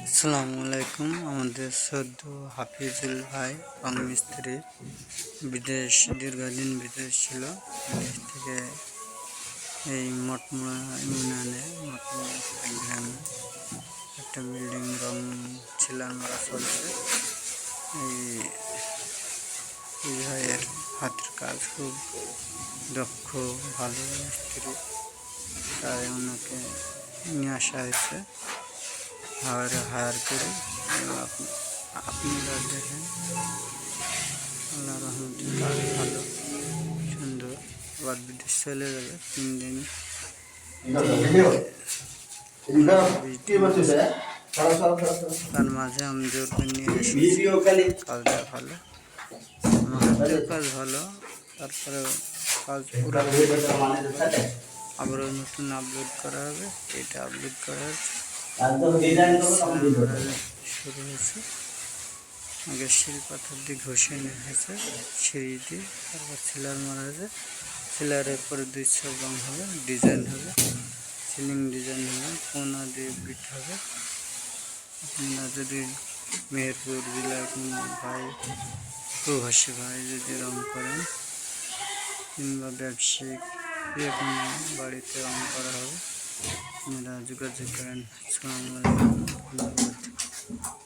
আসসালামু আলাইকুম। আমাদের সদ্য হাফিজুল ভাই রং মিস্ত্রি দীর্ঘদিন বিদেশ ছিল। বিদেশ থেকে এই মঠমোড়া ইউনিয়নে মঠমোড়া একটা গ্রামে একটা বিল্ডিং রং ছিলার মারা চলছে। এই ভাইয়ের হাতের কাজ খুব দক্ষ, ভালো মিস্ত্রি, তাই ওনাকে নিয়ে আসা হয়েছে হায়ার করে। আপনারা দেখেন, আল্লাহ রহমতে কাজ ভালো, সুন্দর। আবার বিদেশ চলে যাবে 3 দিন। তার মাঝে আমি জোর করে নিয়ে এসেছি। কাজটা ভালো, আমার হাতের কাজ ভালো। তারপরে কাজ পুরো আবারও নতুন আপলোড করা হবে। এটা আপলোড করা হচ্ছে, শুরু হয়েছে। আগে সিঁড়ি পাথর দিয়ে ঘষে নেওয়া হয়েছে, সিঁড়ি দিয়ে তারপর সিলার মারা হয়েছে। সিলারের পরে 2 ছক রং হবে, ডিজাইন হবে, সিলিং ডিজাইন হবে, কোনা দিয়ে বিট হবে। আপনারা যদি মেহেরপুর জেলার কোনো ভাই, প্রবাসী ভাই যদি রং করেন কিংবা ব্যবসায়িক যে কোনো বাড়িতে রং করা হবে, আপনারা যোগাযোগ করেন। আসসালামু আলাইকুম, ধন্যবাদ।